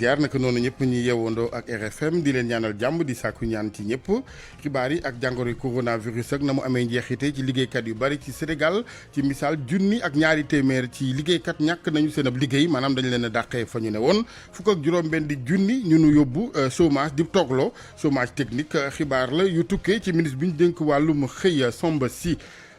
ziar naka noonu ñëpp ñi yeewandoo ak RFM di leen ñaanal jàmm di sàkku ñaan ci ñëpp xibaar yi ak jàngoro coronavirus ak na mu amee njeexite ci liggéeykat yu bari ci Sénégal ci misaal junni ak ñaari téeméer ci liggéeykat ñàkk nañu seen ab liggéey maanaam dañu leen a dàqee fa ñu ne woon fukk ak juróom-benn di junni ñu nu yóbbu chômage di toogloo chômage technique xibaar la yu tukkee ci ministre bi ñu dénk wàllum xëy Samba Sy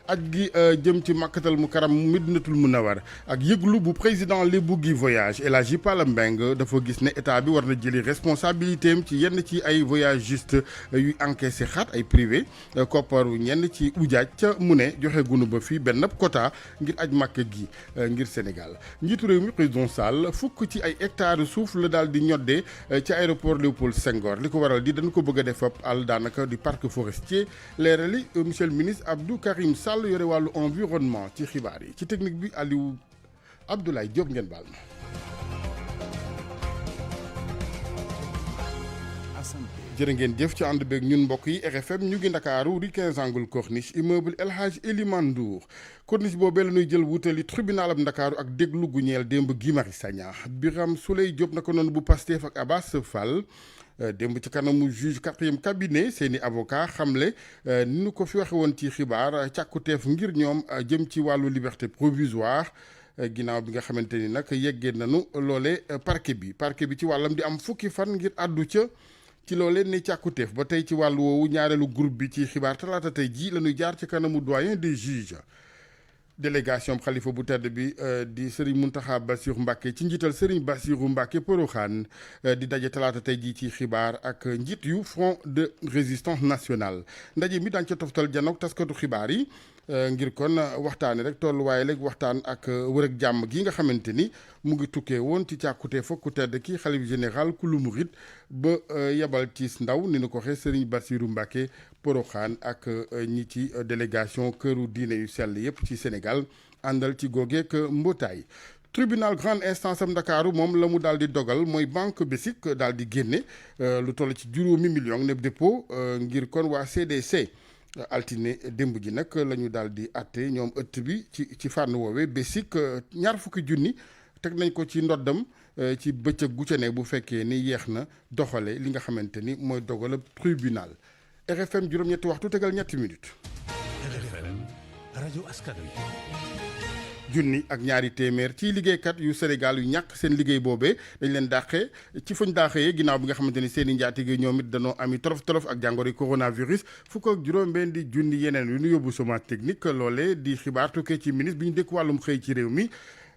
aj gi jëm ci Makkatal Mukarram Medinatul Munawwar ak yëglu bu président Lébu gi voyage El Hadji Pala Mbeng dafa gis ne état bi war na jëli responsabilité am ci yenn ci ay voyagistes yu encaissé xaat ay privé kopparu ñenn ci ujaaj ca mu ne joxe gunu ba fii benn quota ngir aj Makka gi ngir Sénégal njiitu réew mi président Sall fukk ci ay hectares suuf la daal di ñoddee ci aéroport Léopold Senghor li ko waral di dañ ko bëgg a def ab àll daanaka di parc forestier leerali monsieur le ministre Abdou Karim Sall yore wàllu environnement ci xibaar yi ci technique bi Aliou Abdoulaye Diop ngeen baal ma. jërë ngeen jëf ci ànd beeg ñun mbokk yi RFM ñu ngi Ndakaaru rue 15 angle Corniche immeuble El Hadj Elimane Ndour Corniche boobee la ñuy jël wutali tribunal ab Ndakaaru ak déglu gu ñeel démb Guy Marius Sagna Birame Souleye Diop naka noonu bu Pastef ak Abass Fall démb ci kanamu juge 4e cabinet seeni avocat xamle ni ñu ko fi waxe woon ci xibaar càkkuteef ngir ñoom jëm ci wàllu liberté provisoire ginnaaw bi nga xamante ni nag yeggee nañu loole parquet bi ci wàllam di am fukki fan ngir àddu ca ci loolee ne càkkuteef ba tey ci wàllu woowu ñaareelu groupe bi ci xibaar talaata tey jii la ñuy jaar ci kanamu doyen des juges délégation xalifa bu tedd bi di Serigne Mountakha Bassirou Mbacké ci njiital Serigne Bassirou Mbacké Porokhane di daje talaata tey jii ci xibaar ak njiit yu Front de Résistance Nationale ndaje mi daañu ca toftal janook taskatu xibaar yi ngir kon waxtaane rek tolluwaay léegi waxtaan ak wër ak jàmm gi nga xamante ni mu ngi tukkee woon ci càkkute fokku tedd ki xalif général ku lu murit ba yebal ci ndaw ni nu ko waxee Serigne Bassirou Mbacké Porokhane ak ñi ci délégation këru diine yu sell yépp ci Sénégal àndal ci googeek mbootaay tribunal grande instance am Ndakaaru moom la mu daal di dogal mooy banque BESIC daal di génne lu toll ci juróomi million ne dépôt ngir kon waa CDC altine démb ji nag la ñu daal di atte ñoom ëtt bi ci fànn woowee BESIC ñaar fukki junni teg nañ ko ci ndoddam ci bëccëg gu ca ne bu fekkee ni yeex na doxale li nga xamante ni mooy dogal tribunal RFM juróom-ñetti waxtu tegal ñetti minutes. RFM rajo askan wi. junni ak ñaari téeméer ci liggéeykat yu Sénégal yu ñàkk seen liggéey boobee dañ leen dàqee ci fuñ dàqee ginnaaw bi nga xamante ni seen i njaatige ñoom it danoo ami tolof ak jàngoro coronavirus fukk ak juróom-benn di junni yeneen yu ñu yóbbu chômage technique loolee di xibaar tukkee ci ministre bi ñu dékk wàllum xëy ci réew mi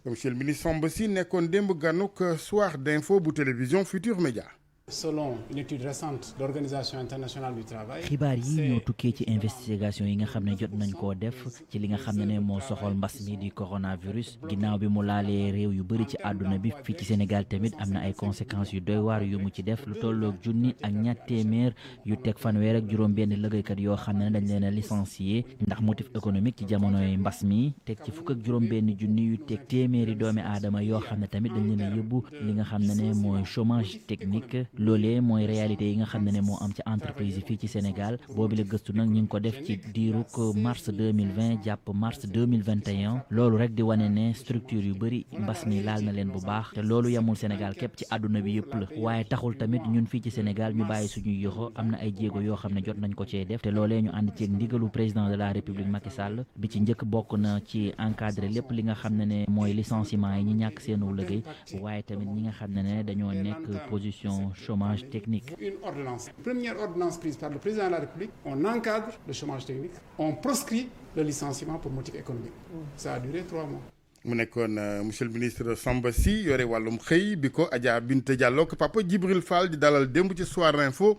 monsieur le ministre Samba Sy nekkoon démb ganuk soir d'info bu télévision Futur Média. Selon une étude récente de l'Organisation internationale du travail. xibaar yi ñoo tukkee ci investigation yi nga xam ne jot nañ koo def ci li nga xam ne moo soxal mbas mi di coronavirus ginnaaw bi mu laalee réew yu bëri ci àdduna bi fii ci Sénégal tamit am na ay conséquences yu doy waar yu mu ci def lu tolloog junni ak ñaar téeméer yu teg fanweer ak juróom-benn liggéeykat yoo xam ne dañ leen a licencié ndax motif économique ci jamonoy mbas mi teg ci fukk ak juróom-benn junni yu teg téeméeri doomi aadama yoo xam ne tamit dañ leen a yóbbu li nga xam ne mooy chômage technique. loolee mooy réalité yi nga xam ne moo am ci entreprise yi fii ci Sénégal boobu la gëstu nag ñu ngi ko def ci diiruk mars 2020 jàpp mars 2021 loolu rek di wane ne structure yu bëri mbas mi laal na leen bu baax te loolu yemul Sénégal képp ci àdduna bi yëpp la waaye taxul tamit ñun fii ci Sénégal ñu bàyyi suñuy yoxo am na ay jéego yoo xam ne jot nañ ko cee def te loolee ñu ànd ci ndigalu président de la République Macky Sall bi ci njëkk bokk na ci encadré lépp li nga xam ne mooy licenciement yi ñi ñàkk seenu liggéey waaye tamit ñi nga xam ne dañoo nekk position chômage technique. Une ordonnance, première ordonnance prise par le président de la République, on encadre le chômage technique, on proscrit le licenciement pour motif économique. Ça a duré 3 mois. mu nekkoon monsieur le ministre Samba Sy yore wàllum xëy bi ko Adja Binte Diallo ak Papa Djibril Fall di dalal démb ci soir info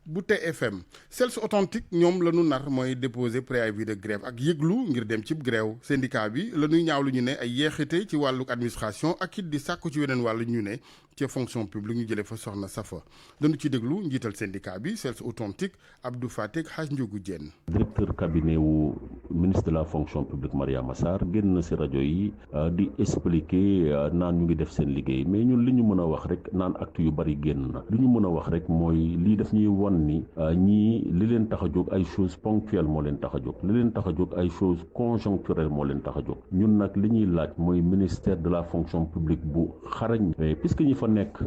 bu TFM Sels Authentique ñoom la ñu nar mooy déposer préavis de grève ak yëglu ngir dem ci grève syndicat bi la ñuy ñaaw lu ñu ne ay yeexite ci wàllu administration ak it di sàkku ci weneen wàllu ñu ne ci fonction publique ñu jëlee fa soxna Safa dañu ci déglu njiital syndicat bi Sels Authentique Abdou Fatek Hadj Ndiogou Diène. directeur cabinet wu ministre de la fonction publique Mariama Sarr génn na si rajo yi di expliquer naan ñu ngi def seen liggéey mais ñun li ñu mën a wax rek naan acte yu bari génn na li ñu mën a wax rek mooy lii daf ñuy won ni ñii li leen tax a jóg ay choses ponctuelles moo leen tax a jóg li leen tax a jóg ay choses conjoncturelles moo leen tax a jóg ñun nag li ñuy laaj mooy ministère de la fonction publique bu xarañ puisque ñi fa nekk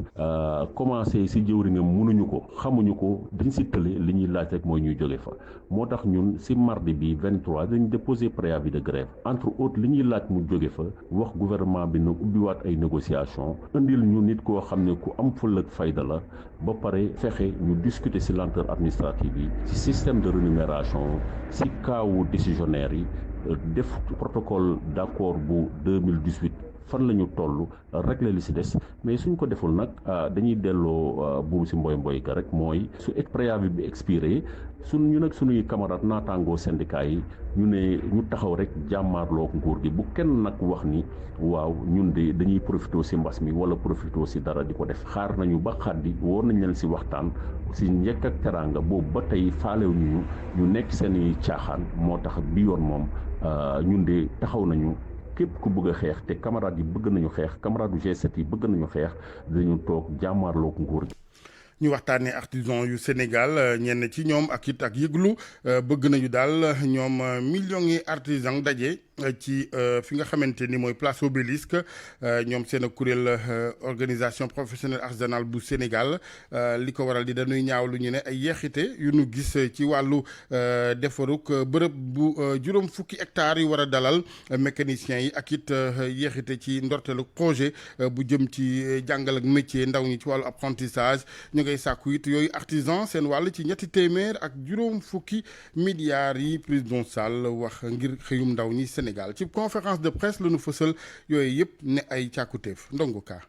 commencé si jëwriñam mënuñu ko xamuñu ko dañ si tële li ñuy laaj rek mooy ñuy jóge fa moo tax ñun si mardi bi 23 dañ déposé préavis de grève entre autres li ñuy laaj mu jóge fa wax gouvernement bi na ubbiwaat ay négociations indil ñu nit koo xam ne ku am fulla ak fayda la ba pare fexe ñu discuter si lenteur administrative yi si système de rémunération si kaawu décisionnaire yi def protocole d'accord bu 2018 fan la ñu toll régler li si des mais suñ ko deful nag dañuy delloo buum si mboy ga rek mooy su préavis bi expiré ñu nag suñuy camarades naataangoo syndicat yi ñu taxaw rek jàmmaarloo nguur gi bu kenn nag wax ni waaw ñun de dañuy profité si mbas mi wala profité si dara di ko def xaar nañu ba xaddi woor nañ leen si waxtaan si njëkk ak teraanga boobu ba tey faalew ñu nekk seeni caaxaan moo tax bi yoon moom ñun de taxaw nañu képp ku bëgg a xeex te camarades yi bëgg nañu xeex camarades yu G7 yi bëgg nañu xeex dañu toog jàmmaarloog nguur gi. ñu waxtaanee artisan yu Sénégal ñenn ci ñoom ak yëglu bëgg nañu daal ñoom millions yi artisan daje ci fi nga xamante ni mooy place Obélisque ñoom seen kuréel organisation professionnelle artisanale bu Sénégal li ko waral di dañuy ñaawlu ñu ne ay yeexite yu ñu gis ci wàllu defaruk bërëb bu juróom fukki hectares yu war a dalal mécaniciens yi ak it yeexite ci ndorteelu projet bu jëm ci jàngal ak métier ndaw ñi ci wàllu apprentissage ñu ngay sàkku it yooyu artisan seen wàll ci ñetti téeméer ak juróom fukki milliards yi président Sall wax ngir xëyum ndaw ñi Sénégal ci conférence de presse la ñu fësal yooyu yëpp ne ay càkkutéef ndongo ka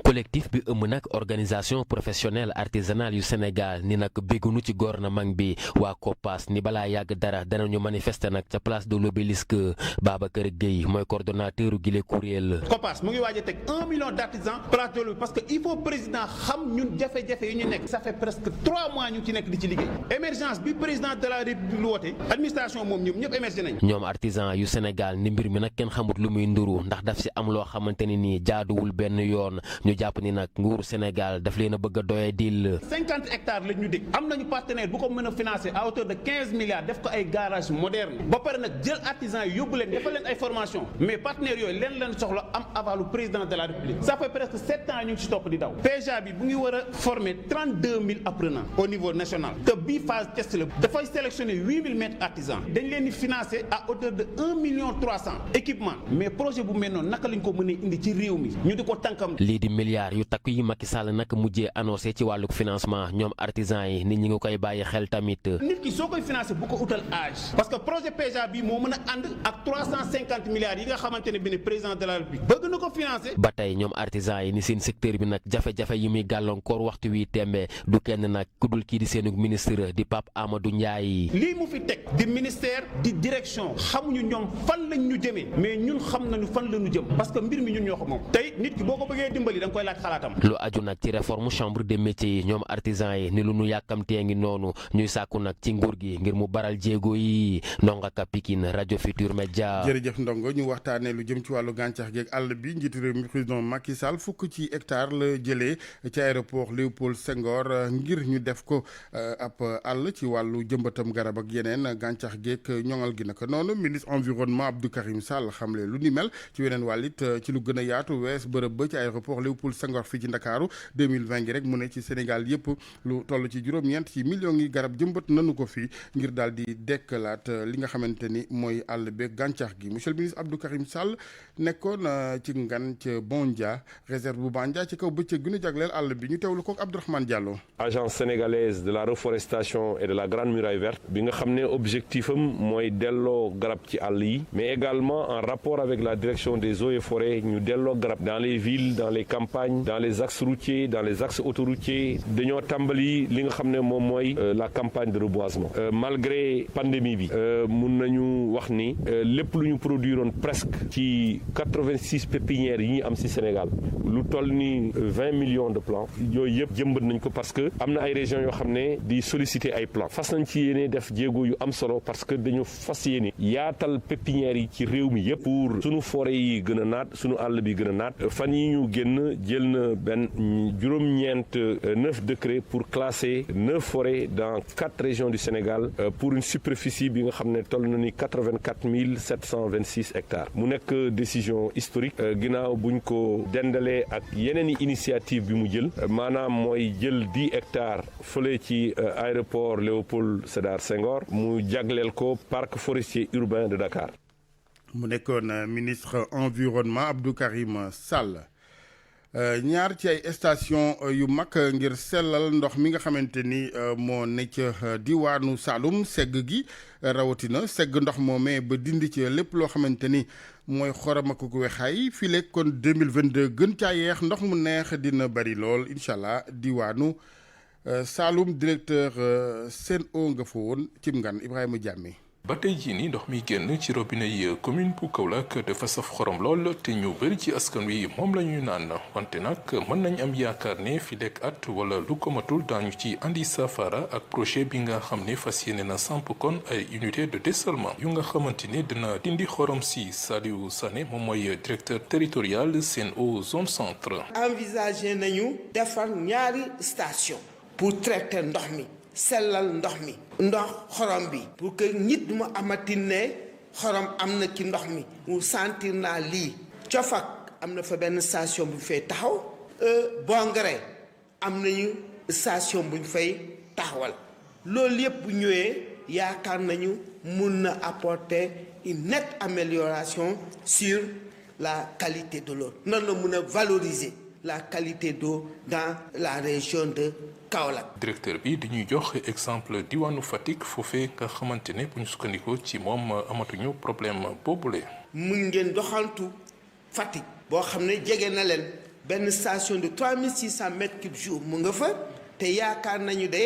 collectif bi ëmb nag organisation professionnelle artisanale yu Sénégal ni nag béggunu ci gouvernement bi waa COPAS ni balaa yàgg dara danañu manifester nag ca place de l'Obélisque. Babacar Gueye mooy coordonnateur gile kuréel. COPAS mu ngi waaj a teg 1 million d'artisans place de l'Obélisque parce que il faut président xam ñun jafe-jafe yu ñu nekk. ça fait presque 3 mois ñu ci nekk di ci liggéey émergence bi président de la République woote administration moom ñoom ñëpp émergé nañ. ñoom artisan yu Sénégal ni mbir mi nag kenn xamut lu muy nduru ndax daf si am loo xamante ni nii jaaduwul benn yoon. ñu jàpp ni nag nguuru Sénégal daf leen a bëgg a doye dil 50 hectares lañ ñu dégg am nañu partenaire bu ko mën a financer à hauteur de 15 milliards def ko ay garage moderne ba pare nag jël artisans yi yóbbu leen defal leen ay formation mais partenaires yooyu leen soxla am avalu président de la République ça fait presque 7 ans ñu ngi ci topp di daw PEJA bi bu ngi war a former 32 000 apprenants au niveau national te bii phase test la dafay sélectionner 8 000 maîtres artisans dañ leen di financer à hauteur de 1 million 300 équipement mais projet bu mel noonu naka lañ ko mën a indi ci réew mi ñu di ko tànkam lii di milliards yu takk yi Macky Sall nag mujjee annoncé ci wàllu financement ñoom artisans yi nit ñi nga koy bàyyi xel tamit. nit ki soo koy financé bu ko utal âge parce que projet PEJA bi moo mën a ànd ak 350 milliards yi nga xamante ne bi ne président de la République bëgg na ko financé. ba tey ñoom artisans yi ni seen secteur bi nag jafe-jafe yi muy gàllankoor waxtu wi tembe du kenn nag ku dul kii di seenu ministre di Pape Amadou Ndiaye. lii mu fi teg di ministère di direction xamuñu ñoom fan lañ ñu jëmee mais ñun xam nañu fan la ñu jëm parce que mbir mi ñun ñoo ko moom tey nit ki boo ko bëggee dimbali da nga koy laaj xalaatam. lu aju nag ci réforme chambre des métiers yi ñoom artisans yi ni lu nu yàkkamtee ngi noonu ñuy sàkku nag ci nguur gi ngir mu baral jéego yi Ndonga Ka Pikine rajo Futur Média. jërëjëf Ndongo ñu waxtaanee lu jëm ci wàllu gàncax geeg àll bi njiitu réew mi président Macky Sall fukk ci hectare la jëlee ci aéroport Léopold Senghor ngir ñu def ko ab àll ci wàllu jëmbatam garab ak yeneen gàncax geeg ñoŋal gi naka noonu ministre environnement Abdou Karim Sall xamle lu ni mel ci weneen wàllit ci lu gën a yaatu wees bërëb ba ci aéroport Léopold Senghor fii ci Ndakaaru 2020 gi rek mu ne ci Sénégal yëpp lu toll ci juróom-ñeent ci millions yi garab jëmbat nanu ko fii ngir daal di dekkalaat li nga xamante ni mooy àll beeg gàncax gi monsieur le ministre Abdou Karim Sall nekkoon ci ngan ca Bondia réserve bu Bandia ci kaw bëccëg gi ñu jagleel àll bi ñu teewlu ko Abdourahmane Diallo. agence sénégalaise de la reforestation et de la grande muraille verte bi nga xam ne objectif am mooy delloo garab ci àll yi mais également en rapport avec la direction des eaux et forêts ñu delloo garab dans les villes dans les campagnes dans les axes routiers dans les axes autoroutiers dañoo tàmbali li nga xam ne moom mooy la campagne de reboisement malgré pandémie bi mun nañu wax ni lépp lu ñu produiroon presque ci 86 pépinières yi ñu am ci Sénégal lu toll ni 20 millions de plants yooyu yëpp jëmbat nañ ko parce que am na ay régions yoo xam ne di solliciter ay plants fas nañ ci yéene def jéego yu am solo parce que dañu fas yéene yaatal pépinières yi ci réew mi yëpp pour sunu forêt yi gën a naat sunu àll bi gën a naat fan yi ñu génn jël na benn juróom-ñeent 9 décrets pour classer 9 forêts dans 4 régions du Sénégal pour une superficie bi nga xam ne toll na ni 84 726 hectares mu nekk décision historique ginnaaw buñ ko dendalee ak yeneen i initiative bi mu jël maanaam mooy jël 10 hectares fële ci aéroport Léopold Sédar Senghor mu jagleel ko parc forestier urbain de Dakar. mu nekkoon ministre environnement Abdou Karim Sall. ñaar ci ay station yu mag ngir sellal ndox mi nga xamante ni moo ne ca diwaanu Saloum segg gi rawatina segg ndox moomee ba dindi ci lépp loo xamante ni mooy xorom ak ku wexaay fii léegi kon 2022 gën caa yeex ndox mu neex dina bari lool incha allah diwaanu Saloum directeur Sen'Eau nga fa woon cim ngan Ibrahima Diamé. ba tey jii nii ndox mi génn ci robinet yi commune bu Kaolack dafa saf xorom lool te ñu bëri ci askan wi moom la ñuy naan wante nag mën nañ am yaakaar ne fi lekk at wala lu ko matul daañu ci andi safara ak projet bi nga xam ne fas yéene na samp kon ay unité de dessalement yu nga xamante ne dina dindi xorom si Saliou Sané moom mooy directeur territorial Sen'Eau zone centre. envisagé nañu defar ñaari station pour traiter ndox mi. sellal ndox mi ndox xorom bi pour que nit mu amati ne xorom am na ci ndox mi mu sentir naa lii cofak am na fa benn station bu fay taxaw Bongre am nañu station buñ fay taxawal loolu yëpp bu ñëwee yaakaar nañu mun na apporter une nette amélioration sur la qualité de l'eau nan la mun a valoriser la qualité d'eau dans la région de Kaolack. directeur bi dañuy jox exemple diwaanu Fatick foofee nga xamante ne bu ñu sukkandikoo ci moom amatuñu problème boobule. mun ngeen doxantu Fatick boo xam ne jege na leen benn station de 3600 mètres cubes jour mu nga fa te yaakaar nañu de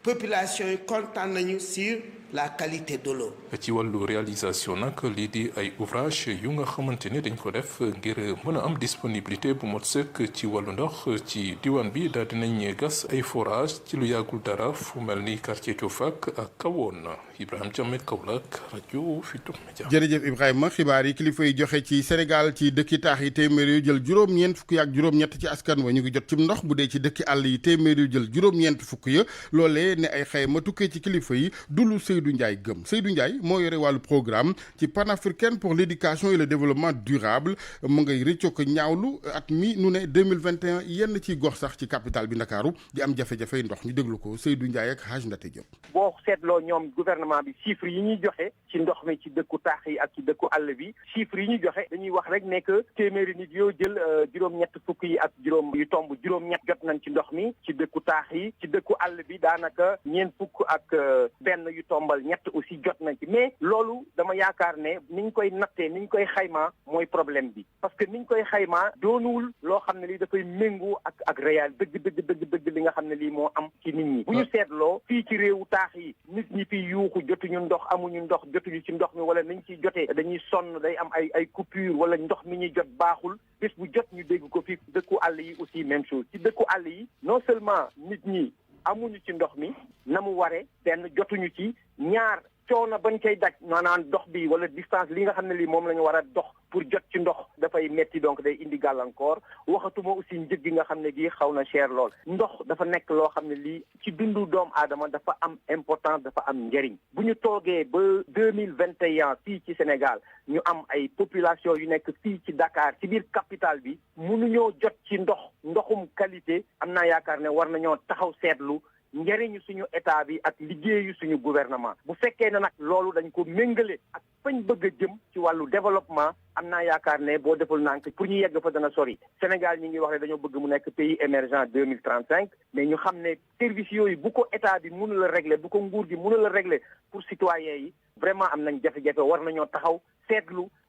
population yi kontaan nañu sur la qualité de l'eau. ci wàllu réalisation nag lii di ay ouvrage yu nga xamante ne dañ ko def ngir mën a am disponibilité bu mot sëkk ci wàllu ndox ci diwaan bi daal dinañ gas ay forage ci lu yàggul dara fu mel ni quartier Tiofak ak Kawoon. Ibrahima Diamé Kaolack rajo Futurs Médias. jërëjëf Ibrahima xibaar yi kilifa yi joxe ci Sénégal ci dëkki taax yi téeméer yu jël juróom-ñeent fukk ak juróom-ñett ci askan wa ñu ngi jot ci ndox bu dee ci dëkki àll yi téeméer yu jël juróom-ñeent fukk ya loolee ne ay xayma tukkee ci kilifa yi dulu Seydou Ndiaye gëm Seydou Ndiaye moo yore wàllu programme ci panafricaine pour l'éducation et le développement durable mu ngay rëccoo ko ñaawlu at mi nu ne 2021 yenn ci gox sax ci capitale bi Ndakaaru di am jafe-jafey ndox ñu déglu ko Seydou Ndiaye ak Hadj Ndate Diop. boo seetloo ñoom gouvernement bi chiffres yi ñuy joxe ci ndox mi ci dëkku taax yi ak ci dëkku àll bi chiffres yi ñuy joxe dañuy wax rek ne que téeméeri nit yoo jël juróom-ñett fukk yi ak juróom yu tomb juróom-ñett jot nañ ci ndox mi ci dëkku taax yi ci dëkku àll bi daanaka ñeent fukk ak benn yu tombal ñett aussi jot nañ ci mais loolu dama yaakaar ne niñ koy nattee niñ koy xaymaa mooy problème bi parce que niñ koy xaymaa doonuwul loo xam ne lii dafay méngoo ak réel dëgg li nga xam ne lii moo am ci nit ñi bu ñu seetloo fii ci réewu taax yi nit ñi fi yuuxu jotuñu ndox amuñu ndox jotuñu ci ndox mi wala nañ ciy jotee dañuy sonn day am ay coupure wala ndox mi ñuy jot baaxul bés bu jot ñu dégg ko fi dëkku àll yi aussi même chose ci dëkku àll yi non seulement nit ñi amuñu ci ndox mi na mu waree benn jotuñu ci ñaar coono bañ koy daj maanaam dox bi wala distance li nga xam ne lii moom la ñu war a dox pour jot ci ndox dafay metti donc day indi gàllankoor waxatuma aussi njëg gi nga xam ne gii xaw na cher lool ndox dafa nekk loo xam ne lii ci dundu doomu aadama dafa am importance dafa am njëriñ bu ñu toogee ba 2021 fii ci Sénégal ñu am ay population yu nekk fii ci Dakar ci biir capitale bi mënuñoo jot ci ndoxum qualité am naa yaakaar ne war nañoo taxaw seetlu njëriñu suñu état bi ak liggéeyu suñu gouvernement bu fekkee ne nag loolu dañ ko méngale ak fañ bëgg a jëm ci wàllu développement am naa yaakaar ne boo deful nànk pour ñu yegg fa dana sori Sénégal ñi ngi wax ne dañoo bëgg mu nekk pays émergent 2035 mais ñu xam ne services yooyu bu ko état bi mënul a régler bu ko nguur gi mënul a régler pour citoyens yi vraiment am nañ jafe-jafe war nañoo taxaw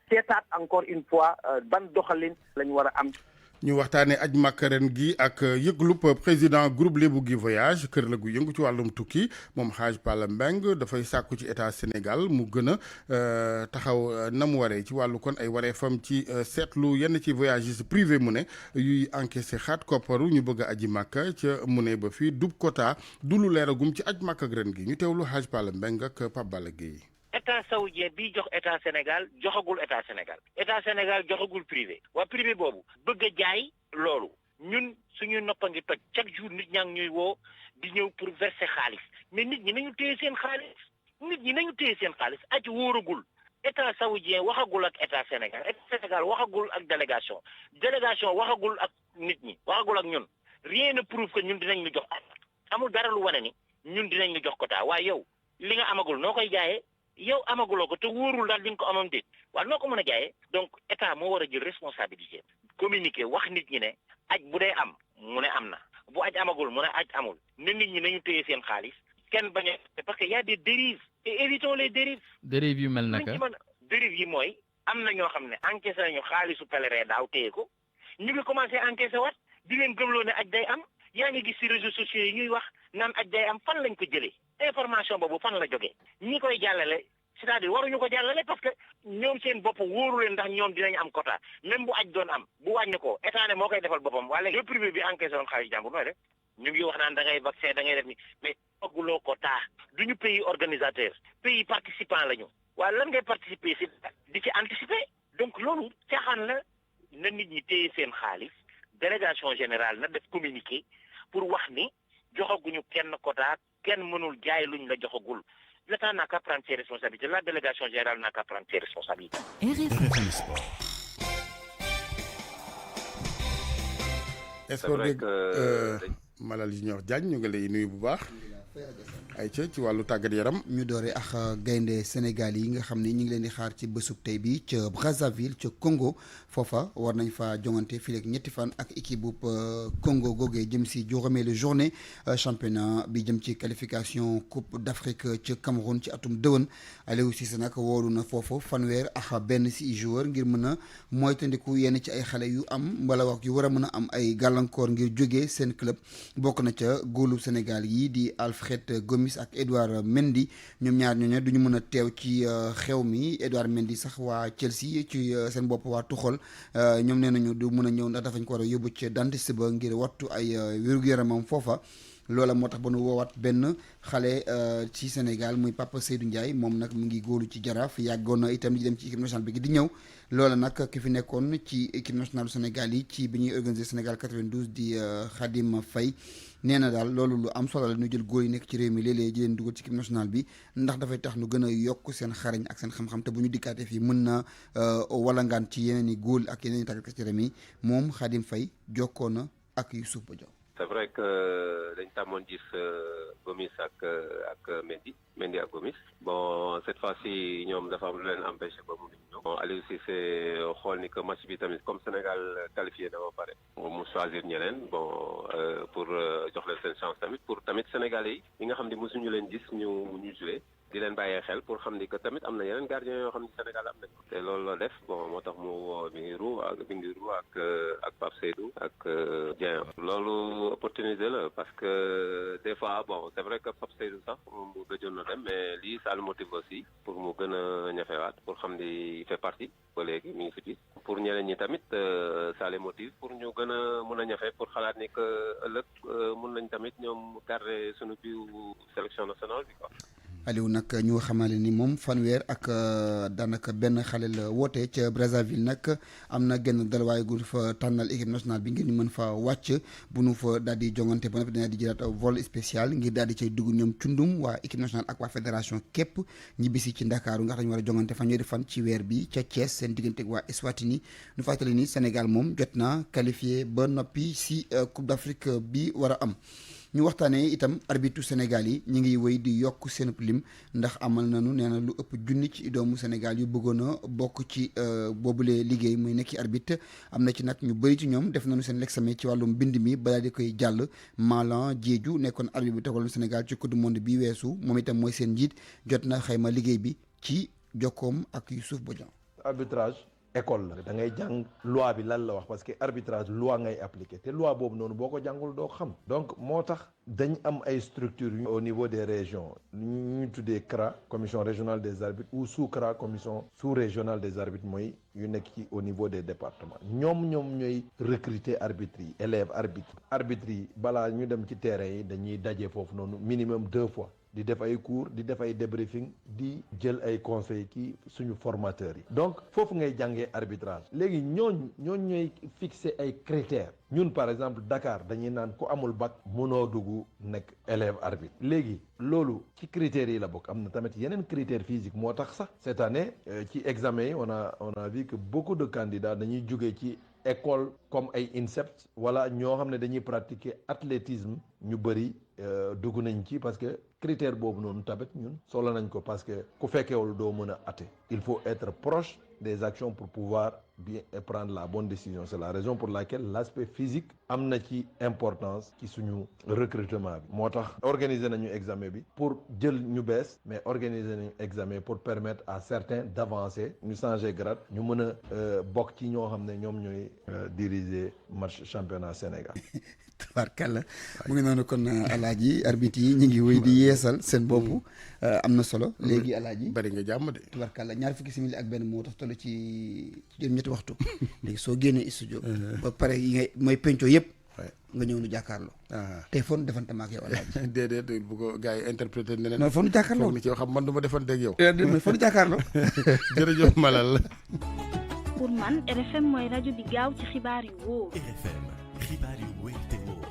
seetaat encore une fois ban doxalin lañ war a am. ñu waxtaanee aj Makka ren gi ak yëglub président groupe Lébu gi voyage kër la gu yëngu ci wàllum tukki moom Hadj Palla Mbeng dafay sàkku ci état Sénégal mu gën a taxaw na mu waree ci wàllu kon ay wareefam ci seetlu yenn ci voyages privé mu ne yuy encaissé xaat kopparu ñu bëgg a aji Makka ca mu ne ba fii dub quota du lu leeragum ci aj Makka ren gi ñu teewlu Hadj Palla Mbeng ak Pape Balla Gueye. état saoudien bi jox état Sénégal joxagul état Sénégal joxagul privé waa privé boobu bëgg a jaay loolu ñun suñuy noppa ngi toj chaque jour nit ñaa ngi ñuy woo di ñëw pour verser xaalis mais nit ñi nañu téye seen xaalis aj wóoragul état saoudien waxagul ak état Sénégal waxagul ak délégation waxagul ak nit ñi waxagul ak ñun rien ne prouve que ñun dinañ ñu jox amul dara lu wane ni ñun dinañ ñu jox quota waaye yow li nga amagul noo koy jaayee yow amaguloo ko te wóorul daal di nga ko amam déet waaye noo ko mën a jaayee donc état moo war a jël responsabilité communiquer wax nit ñi ne aj bu dee am mu ne am na bu aj amagul mu ne aj amul ne nit ñi nañu téye seen xaalis kenn bañ a parce que y a des dérives et évitons les dérives. dérives yu mel naka dérives yi mooy am na ñoo xam ne encaissé nañu xaalisu pèlerin daaw téye ko ñu ngi commencé encaissé waat di leen gëmloo ne aj day am yaa ngi gis ci réseaux sociaux yi ñuy wax naan aj day am fan lañ ko jëlee information boobu fan la jógee ñi koy jàllale c'est-à-dire waruñu ko jàllale parce que ñoom seen bopp wóoru leen ndax ñoom dinañ am quota même bu aj doon am bu wàññi ko état ne moo koy defal boppam waaye léegi privé bi encaissé woon xaalis jàmbur nooy def ñu ngi wax naan da ngay vaccin da ngay def ni mais togguloo quota duñu pays organisateur pays participant la ñu waaye lan ngay participer si di ci anticiper donc loolu caaxaan la na nit ñi téye seen xaalis délégation générale na def communiqué pour wax ni joxaguñu kenn quota kenn mënul jaay luñ la joxagul l'État n'a qu'à prendre ses responsabilités la délégation générale n'a qu'à prendre ses responsabilités. RFM Sport. Sport beeg Malal Junior Diagne ñu ngi lay nuyu bu baax. ay ci wàllu tàggat yaram. ñu doore ak gaynde Sénégal yi nga xam ni ñu ngi leen di xaar ci bésub tey bi ca Brazzaville ca Congo foofa war nañ fa jongante fii léegi ñetti fan ak équipe bu Congo googee jëm si juróomeelu journée championnat bi jëm ci qualification coupe d'Afrique ca Cameroun ci atum dëwën Aliou Cissé nag wóolu na foofu fanweer ak benn si joueur ngir mën a moytandiku yenn ci ay xale yu am wala wax yu war a mën a am ay gàllankoor ngir jógee seen club bokk na ca góolu Sénégal yi di Alfred Gomis ak Edouard Mendy ñoom ñaar ñooñu duñu mën a teew ci xew mi Edouard Mendy sax waa Chelsea ci seen bopp waa Tuchel ñoom nee nañu du mën a ñëw ndax dafañ ko war a yóbbu ci dentiste ba ngir wattu ay wér-gu-yaramam foofa loola moo tax ba nu woowaat benn xale ci Sénégal muy Papa Seydou Ndiaye moom nag mu ngi góolu ci Jaraaf yàggoon na itam di dem ci équipe nationale bi di ñëw loola nag ki fi nekkoon ci équipe nationale du Sénégal yi ci bi ñuy organiser Sénégal 92 di Khadim Faye nee na daal loolu lu am solo la ñu jël góor yi nekk ci réew mi léeg-léeg di leen dugal ci équipe nationale bi ndax dafay tax nu gën a yokk seen xarañ ak seen xam-xam te bu ñu dikkaatee fii mën na walangaan ci yeneen i góol ak yeneen i tàggat ci réew mi moom Khadim Faye jokkoo na ak Youssouf Bodian. C'est vrai que dañ tàmmoon gis Gomis ak Mendy ak Gomis bon cette fois-ci ñoom dafa am lu leen empêché ba mu ñëw bon Aliou Cissé xool ni que match bi tamit comme Sénégal qualifié na ba pare mu choisir ñeneen bon pour jox leen seen chance tamit pour tamit Sénégalais yi nga xam ne mosuñu leen gis ñu joué di leen bàyyee xel pour xam ni que tamit am na yeneen gardien yoo xam ne Sénégal am nañ ko te loolu la def bon moo tax mu woo Bingiru ak Pape Seydou ak Dieng loolu opportunité la parce que des fois bon c'est vrai que Pape Seydou sax mu gëjoon na dem mais lii ça le motive aussi pour mu gën a ñafewaat pour xam ni il fait partie ba léegi mi ngi si biir pour ñeneen ñi tamit ça les motive pour ñu gën a mën a ñafe pour xalaat ni que ëllëg mun nañ tamit ñoom garder suñu biir sélection nationale bi quoi. Aliou nag ñu xamale ni moom fanweer ak daanaka benn xale la woote ca Brazzaville nag am na genn dalwaay gu fa tànnal équipe nationale bi ngir ñu mën fa wàcc bu nu fa daal di jongante ba noppi dina di jëlaat vol spécial ngir daal di cay dugg ñoom cundum waa équipe nationale ak waa fédération képp ñibbisi ci Ndakaaru nga xam dañu war a jongante fanweeri fan ci weer bi ca Thiès seen diggante ak waa Eswatini nu fàttali ni Sénégal moom jot na qualifié ba noppi si Coupe d'Afrique bi war a am. ñu waxtaanee itam arbitre Sénégal yi ñu ngi wéy di yokk seen lim ndax amal nañu nee na lu ëpp junni ci doomu Sénégal yu bëggoon a bokk ci boobule liggéey muy nekki arbitre am na ci nag ñu bëri ci ñoom def nañu seen l'examen ci wàllum mbind mi balaa di koy jàll Malang Diédhiou nekkoon arbitre bi tegaloon Sénégal ci coupe du monde bi weesu moom itam mooy seen njiit jot na xayma liggéey bi ci jokkoom ak Youssouf Bodian. arbitrage école la da ngay jàng loi bi lan la wax parce que arbitrage loi ngay appliquer te loi boobu noonu boo ko jàngul doo xam donc moo tax dañ am ay structures au niveau des régions ñu tuddee CRA commission régionale des arbitres ou sous-CRA commission sous-régionale des arbitres mooy yu nekk ci au niveau des départements ñoom ñooy recruter arbitres yi élèves arbitres yi balaa ñu dem ci terrain yi dañuy daje foofu noonu minimum 2 fois di def ay cours di def ay débriefing di jël ay conseils ci suñu formateurs yi donc foofu ngay jàngee arbitrage léegi ñooñ ñooy fixer ay critères ñun par exemple Dakar dañuy naan ku amul bac mënoo dugg nekk élève arbitre léegi loolu ci critères yi la bokk am na tamit yeneen critères physiques moo tax sax cette année ci examen yi on a vu que beaucoup de candidats dañuy jógee ci école comme ay INSEP wala ñoo xam ne dañuy pratiquer athlétisme ñu bëri dugg nañ ci parce que critère boobu noonu tamit ñun solo nañ ko parce que ku fekkewul doo mën a atte il faut être proche des actions pour pouvoir bien prendre la bonne décision c'est la raison pour laquelle l'aspect physique am na ci importance ci suñu recrutement bi moo tax organiser nañu examen bi pour jël ñu bees mais organiser nañu examen pour permettre à certains d'avancer ñu changer grade ñu mën a bokk ci ñoo xam ne ñoom ñooy diriger match championnat Sénégal. tubaarkàlla mu ngi noonu kon alaaji arbitre yi ñu ngi wéy di yeesal seen bopp am na solo léegi alaaji bari nga jàmm de tubaarkàlla ñaar fukki simili ak benn moo tax toll ci juróom-ñetti waxtu léegi soo génnee studio ba pare yi ngay mooy penco yëpp nga ñëw nu jàkkaarloo tey foog nu defante ma ak yow alaaji déedéet bu ko gars yi interprété neneen non foog nu jàkkaarloo foog ni ci xam man du ma defante ak yow mais foog nu jàkkaarloo jërëjëf Malal pour man RFM mooy rajo bi gaaw ci xibaar yu wóor RFM xibaar yu wóor te wóor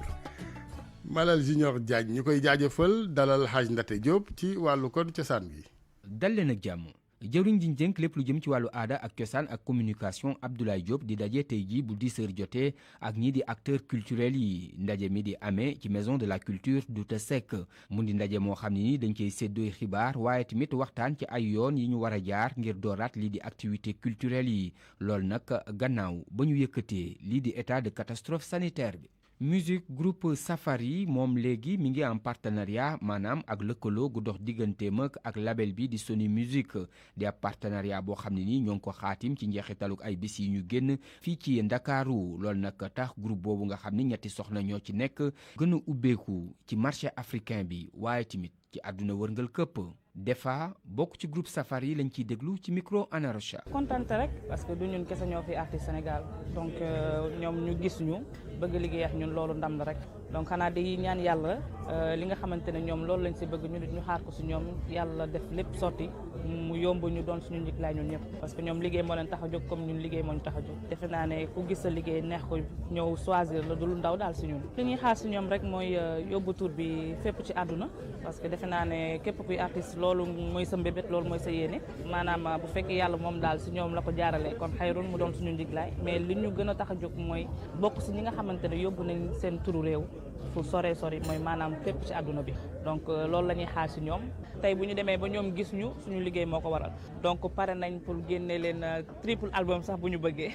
Malal Junior Diagne ñu koy jaajëfal dalal Hadj Ndate Diop ci wàllu kon cosaan gi dal leen ak jàmm jëwriñ ji ñu dénk lépp lu jëm ci wàllu aada ak cosaan ak communication Abdoulaye Diop di daje tey jii bu 10h jotee ak ñii di acteurs culturels yi ndaje mi di amee ci maison de la culture Douta Seck mu di ndaje moo xam ne ni dañ koy séddooy xibaar waaye tamit waxtaan ci ay yoon yi ñu war a jaar ngir dooraat lii di activité culturelle yi loolu nag gannaaw ba ñu yëkkatee lii di état de catastrophe sanitaire bi. musique groupe Safari moom léegi mi ngi en partenariat maanaam ak lëkkaloo gu dox digganteem ak label bi di Sony Music di ab partenariat boo xam ne ni ñoo ngi ko xaatim ci njeexitaluk ay bis yi ñu génn fii ci Ndakaaru loolu nag tax groupe boobu nga xam ni ñetti soxna ñoo ci nekk gën a ubbeeku ci marché africain bi waaye tamit ci àdduna wërngal këpp Defa bokk ci groupe Safari lañ ciy déglu ci micro Ana Rocha. kontante rek parce que du ñun kese ñoo fi artiste Sénégal donc ñoom ñu gis ñu bëgg liggéey ak ñun loolu ndam la rek donc xanaa di ñaan yàlla li nga xamante ne ñoom loolu lañ si bëgg ñu nit ñu xaar ko si ñoom yàlla def lépp sotti mu yomb ñu doon suñu njëkk ñun ñëpp parce que ñoom liggéey moo leen tax a jóg comme ñun liggéey moo ñu tax a jóg defe naa ne ku gis sa liggéey neex ko ñëw choisir la du lu ndaw daal si ñun li ñuy xaar si ñoom rek mooy yóbbu tur bi fépp ci àdduna parce que defe naa ne képp kuy artiste loolu mooy sa mbébét loolu mooy sa yéene maanaam bu fekkee yàlla moom daal si ñoom la ko jaarale kon xayrun mu doon suñu njiglaay mais li ñu gën a tax a jóg mooy bokk si ñi nga xamante ne yóbbu nañ seen turu réew fu sore sori mooy maanaam fépp ci àdduna bi donc loolu la ñuy xaar si ñoom tey bu ñu demee ba ñoom gis ñu suñu liggéey moo ko waral donc pare nañ pour génne leen triple album sax bu ñu bëggee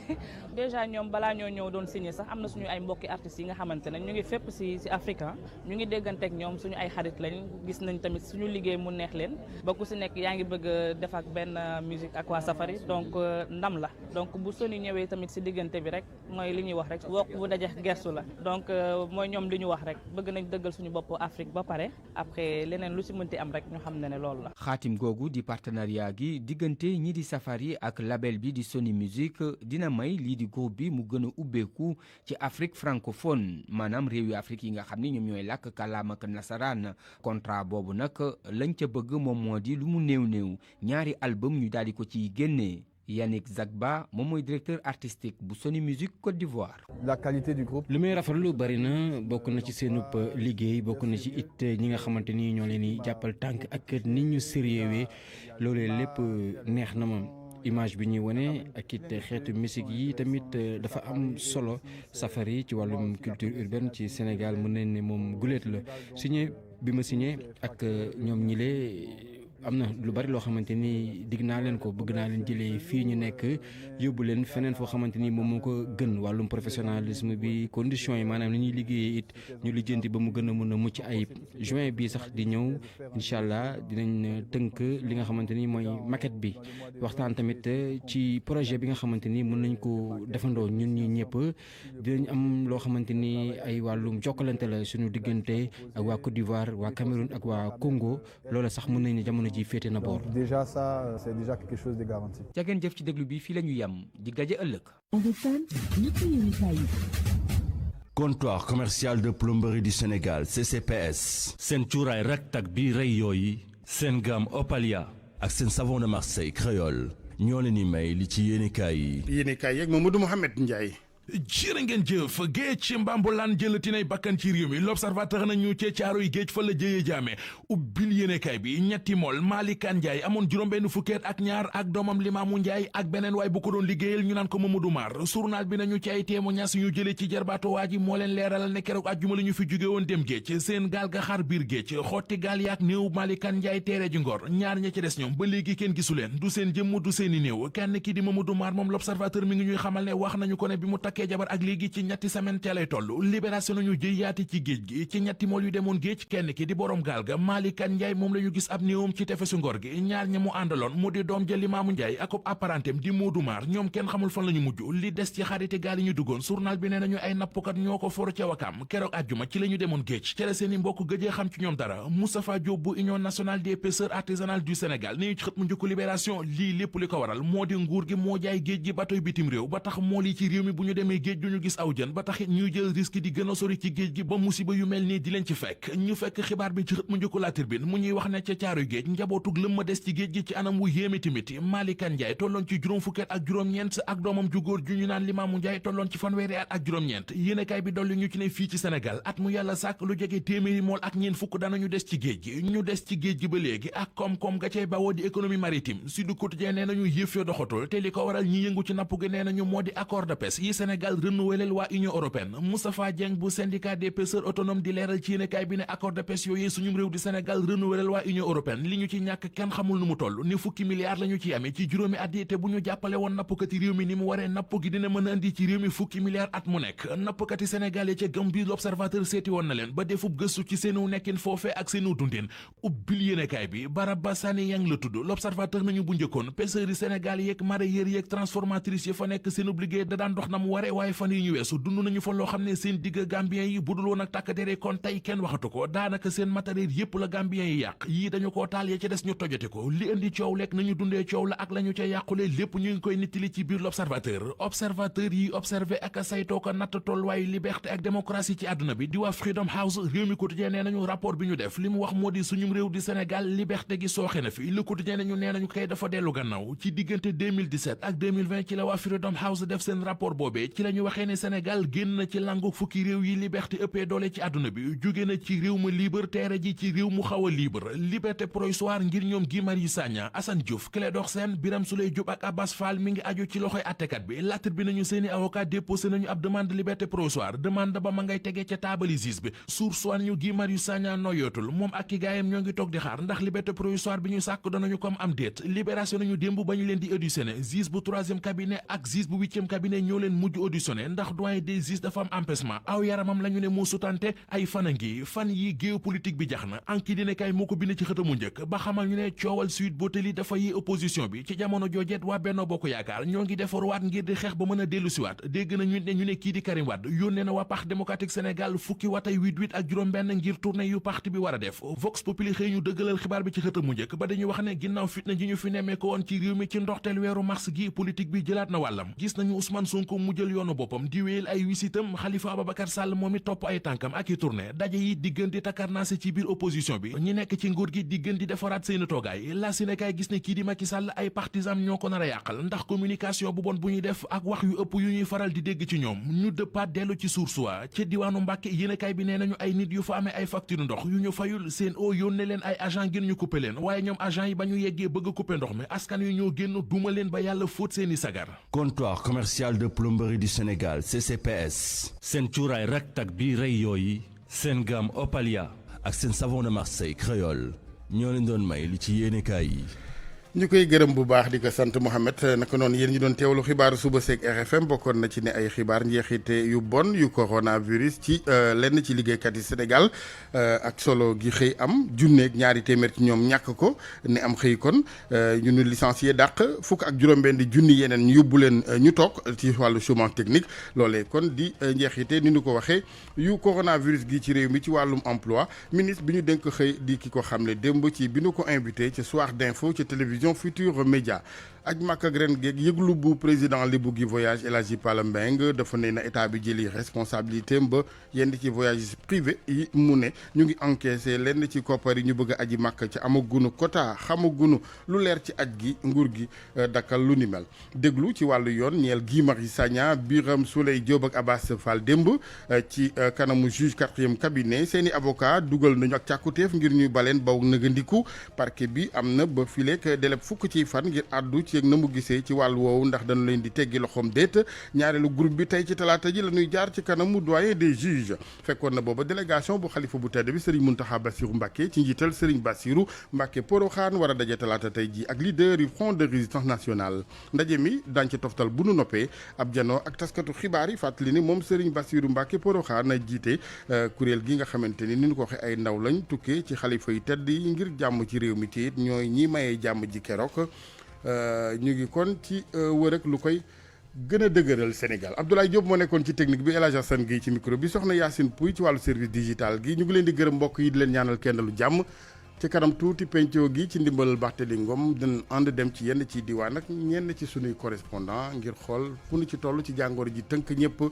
déjà ñoom balaa ñoo ñëw doon signé sax am na suñu ay mbokki artistes yi nga xamante ne ñu ngi fépp si Afrique ñu ngi dégganteeg ñoom suñu ay xarit lañ gis nañ tamit suñu liggéey mu neex leen ba ku si nekk yaa ngi bëgg a def ak benn musique ak waa Safari donc ndam la donc bu Sony ñëwee tamit si diggante bi rek mooy li ñuy wax rek wokk bu daje gersu la donc mooy ñoom li ñu wax rek bëgg nañ dëggal suñu bopp Afrique ba pare après leneen lu si mënti am rek ñu xam ne loolu la. xaatim googu di partenariat gi diggante ñi di Safari ak label bi di Sony Music dina may lii di groupe bi mu gën a ubbeeku ci Afrique francophone maanaam réew yu Afrique yi nga xam ni ñoom ñooy làkk kàllaama ak nasaraan contrat boobu nag lañ ca bëgg moom moo di lu mu néew ñaari album ñu daal di ko ciy génnee. Yannick Zagba moom mooy directeur artistique bu Sony Music Côte d'Ivoire. La qualité du groupe. li may rafetlu bari na bokk na ci seenub liggéey bokk na ci it ñi nga xamante ni ñoo leen di jàppal tànk ak nit ñu sérieux loolee lépp neex na ma. image bi ñuy wane ak it xeetu musique yi tamit dafa am solo Safari ci wàllum culture urbaine ci Sénégal mën nañ ne moom guléet la signé bi ma signé ak ñoom ñile am na lu bari loo xamante ni digg naa leen ko bëgg naa leen jëlee fii ñu nekk yóbbu leen feneen foo xamante ni moom moo ko gën wàllum professionnalisme bi conditions yi maanaam ni ñuy liggéeyee it ñu lijjanti ba mu gën a mën a mucc ayib juin bi sax di ñëw incha allah dinañ tënk li nga xamante ni mooy maquette bi waxtaan tamit ci projet bi nga xamante ni mën nañ ko defandoo ñun ñi ñëpp dinañ am loo xamante ni ay wàllum jokkalante la suñu diggante ak waa Côte d'Ivoire waa Cameroun ak waa Congo loolu sax mën nañ ne jamono ji féete na boor. Déjà ça c'est déjà quelque chose de garanti. jageen jëf ci déglu bi fii la ñu yem dig daje ëllëg. Comptoir commercial de plomberie du Sénégal CCPS. seen cuuraay raktak bi rey yooyu seen gamme Opalia ak seen savon de Marseille créole ñoo leen di may li ci yéenekaay yi. yéenekaay yeeg Mamadou Mouhamed Ndiaye. jërë ngeen jëf géej ci mbambulaan jëlatinay bakkan ci réew mi l'observateur nañu ci caaroy géej fa la jëyee jaame ubbil yéenekaay bi ñetti mool Malikan Ndiaye amoon juróom-benn fukkeet ak ñaar ak doomam Limaamu Ndiaye ak beneen waay bu ko doon liggéeyal ñu naan ko Mamadou Mar journal bi nañu ci ay témoignage ñu jëlee ci jarbaatu waa ji moo leen leeralal ne keroog àjjuma la ñu fi jóge woon dem géej seen gaal ga xar biir géej xotti gaal yaak néew Malikan Ndiaye teere ji ngor ñaar ña ci des ñoom ba léegi kenn gisu leen du seen jëmm du seeni néew kenn ki di Mamadou Mar moom l'observateur mi ngi ñuy xamal ne wax nañu ko ne bi mu takkee jabar ak léegi ci ñetti semaine ca lay toll libération nañu jëy yaati ci géej gi ci ñetti mool yu demoon géej kenn ki di borom gaal ga Malikan Ndiaye moom la ñu gis ab néewam ci tefesu ngor gi ñaar ña mu àndaloon mu di doom ja Limaamu Ndiaye ak apparentem di Modou Mar ñoom kenn xamul fan la ñu mujj li des ci xariti gaal yi ñu duggoon journal bi nee nañu ay nappkat ñoo ko for ca Wakam keroog àjjuma ci la ñu demoon géej ca la seeni mbokk gëjee xam ci ñoom dara Moustapha Diop bu Union nationale des pêcheurs artisanales du Sénégal ni ñu ci xët mu njëkk libération lii lépp li ko waral moo di nguur gi moo jaay géej gi batoy bitim réew ba tax mool yi ci réew mi bu ñu demee géej duñu gis aw jën ba taxit ñuy jël risque di gën a sori ci géej gi ba musiba yu mel nii di leen ci fekk ñu fekk xibaar bi ci xët mu njëkk La Tribune mu ñuy wax ne ca caaru géej njabootug lëm ma des ci géej gi ci anam wu yéeme tamit Malikan Ndiaye tolloon ci juróom fukki at ak juróom-ñeent ak doomam ju góor ju ñu naan Limaamu Ndiaye tolloon ci fanweeri at ak juróom-ñeent yéenekaay bi dolli ñu ci ne fii ci Sénégal at mu yàlla sàkk lu jege téeméeri mool ak ñeent fukk danañu des ci géej gi ñu des ci géej gi ba léegi ak koom-koom ga cay bawoo di économie maritime Sud Quotidien nee nañu yëf ya doxatul te li ko waral ñi yëngu ci napp gi nee nañu moo di accord de pêche yi Sénégal renouvelé waa Union européenne Moustapha Dieng bu syndicat des pêcheurs autonomes di leeral ci yéenekaay bi ne accord de pêche yooyu suñu réew di Sénégal renouvelé waa Union européenne li ñu ci ñàkk kenn xamul nu mu toll ni fukki milliards la ñu ci amee ci juróomi at yi te bu ñu jàppale woon nappkati réew mi ni mu waree napp gi dina mën a indi ci réew mi fukki milliards at mu nekk nappkati Sénégal yi ca gëm bi l'observateur seeti woon na leen ba defub gëstu ci seenu nekkin foofe ak seenu dundin ubbil yéenekaay bi Baraba Sani Yang la tudd l'observateur nañu bu njëkkoon pêcheurs yi Sénégal yeeg mareyeurs yeeg transformatrices yi fa nekk seenub liggéey da daan dox na mu waree waaye fan yi ñu weesu dund nañu fa loo xam ne seen digg Gambien yi budul woon ak tàkk dere kon tey kenn waxatu ko daanaka seen matériel yépp la Gambien yi yàq yii dañu koo taal ya ca des ñu tojate ko li indi coow lekk nañu dundee coow la ak la ñu ca yàqule lépp ñu ngi koy nittali ci biir l'observateur observateur yi observé ak a saytoo ko natt tolluwaayu liberté ak démocratie ci àdduna bi di waa Freedom House réew mi quotidien nee nañu rapport bi ñu def li mu wax moo di suñum réew di Sénégal liberté gi sooxe na fi le quotidien nañu nee nañu kay dafa dellu gannaaw ci diggante 2017 ak 2020 ci la waa Freedom House def seen rapport boobee ci la ñu waxee ne Sénégal génn na ci langu fukki réew yi liberté ëppee doole ci àdduna bi jóge na ci réew ma libre teere ji ci réew mu xaw a libre liberté provisoire ngir ñoom Guy Marius Sagna Assane Diouf Clédor Sène Birame Souleye Diop ak Abbas Fall mi ngi aju ci loxoy attekat bi La Tribune bi nañu seeni avocat déposé nañu ab demande de liberté provisoire demande ba ma ngay tegee ca taabali juge bi source wa ñu Guy Marius Sagna noyootul moom ak ki gaayam ñoo ngi toog di xaar ndax liberté provisoire bi ñu sàkk danañu comme am déet libération nañu démb ba ñu leen di auditionné juge bu 3e cabinet ak juge bu 8e cabinet ñoo leen mujj auditionné ndax doyen des juges dafa am empêchement aw yaramam la ñu ne moo sutante ay fan a ngi fan yi géopolitique bi jax na anki dina kay moo ko bind ci xëtamu njëkk ba xamal ñu ne coowal Sweet Beauté li dafa yi opposition bi ci jamono joojeet waa Benno Bokk Yaakaar ñoo ngi defarwaat ngir di xeex ba mën a dellu siwaat dégg na ñu ne kii di Karim Wade yónnee na waa Parti démocratique Sénégal fukki watay 8 ak juróom-benn ngir tournée yu parti bi war a def Vox Populi xëy ñu dëggalal xibaar bi ci xëtamu njëkk ba dañuy wax ne ginnaaw fitna ji ñu fi nemmee ko woon ci réew mi ci ndoxteel weeru mars gi politique bi jëlaat na wàllam gis nañu Ousmane Sonko mu jël yoonu boppam di wéyal ay wisitam Khalifa Ababacar Sall moom it topp ay tànkam ak i tournée daje yi di gën di takarnaase ci biir opposition bi ñi nekk ci nguur gi di gën di defaraat seeni toogaay la Sénégal gis ne kii di Macky Sall ay partisans ñoo ko nar a yàqal ndax communication bu bon bu ñuy def ak wax yu ëpp yu ñuy faral di dégg ci ñoom ñu dëppaat dellu ci source wa ci diwaanu Mbàkke yéenekaay bi nee nañu ay nit yu fa amee ay facture ndox yu ñu fayul seen o yónnee leen ay agent ngir ñu couper leen waaye ñoom agent yi ba ñu yeggee bëgg a couper ndox mi askan yu ñoo génn duma leen ba yàlla fóot seeni sagar. Comptoir commercial de plomberie du Sénégal CCPS seen cuuraay raktak bi rey yooyu seen gamme Opalia ak seen savon de Marseille créole ñoo leen doon may li ci yéenekaay yi. ñu koy gërëm bu baax di ko sant Mohamed naka noonu yéen ñi doon teewlu xibaaru suba seeg RFM bokkoon na ci ne ay xibaar njeexite yu bon yu coronavirus ci lenn ci liggéeykat yi Sénégal ak solo gi xëy am junneeg ñaari téeméer ci ñoom ñàkk ko ne am xëy kon ñu nu licencié dàq fukk ak juróom-benn di junni yeneen ñu yóbbu leen ñu toog ci wàllu chômage technique loolee kon di njeexite ni ñu ko waxee yu coronavirus gi ci réew mi ci wàllum emploi ministre bi ñu dénk xëy di ki ko xamle démb ci bi ñu ko invité ci soir d'info ci télévision Futurs Médias aj màkk ak ren geeg yëglu bu président Libou gi voyage El Hadji Pala Mbeng dafa ne na état bi jëli responsabilité ba yenn ci voyage privé yi mu ne ñu ngi encaissé lenn ci koppar yi ñu bëgg a aji màkk ci amagunu quota xamagunu lu leer ci aj gi nguur gi dakkal lu ni mel déglu ci wàllu yoon ñeel Guy Marius Sagna Birame Souleye Diop ak Abass Fall démb ci kanamu juge 4e cabinet seeni avocat dugal nañu ak càkkutéef ngir ñuy baleen baw nëgandiku parquet bi am na ba fileek deleb fukk ci fan ngir àddu ci na mu gisee ci wàllu woowu ndax dañu leen di teggi loxoom déet ñaareelu groupe bi tey ci talaata ji la ñuy jaar ci kanamu doyen des juges fekkoon na booba délégation bu xalifa bu tedd bi Serigne Mountakha Bassirou Mbacké ci njiital Serigne Bassirou Mbacké Porokhane war a daje talaata tey ji ak leader yu Front de Résistance Nationale ndaje mi dañ ci toftal bu nu noppee ab janoo ak taskatu xibaar yi fàttali ni moom Serigne Bassirou Mbacké Porokhane jiite kuréel gi nga xamante ni ñu ko waxee ay ndaw lañ tukkee ci xalifa yu tedd yi ngir jàmm ci réew mi ci it ñooy ñi mayee jàmm ji keroog ñu ngi kon ci wër ak lu koy gën a dëgëral Sénégal Abdoulaye Diop moo nekkoon ci technique bi El Hadj Assane Gueye ci micro bi soxna Yacine Pouy ci wàllu service digital gi ñu ngi leen di gërëm mbokk yi di leen ñaanal kenn lu jàmm ci kanam tuuti pencoo gi ci ndimbalal Barthélémy Ngom dina ànd dem ci yenn ci diwaan ak ñenn ci sunuy correspondant ngir xool fu nu ci toll ci jàngoro ji tënk ñëpp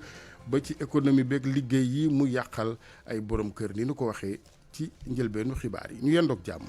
ba ci économie beeg liggéey yi mu yàqal ay borom kër ni nu ko waxee ci njëlbeenu xibaar yi ñu yendoog jàmm.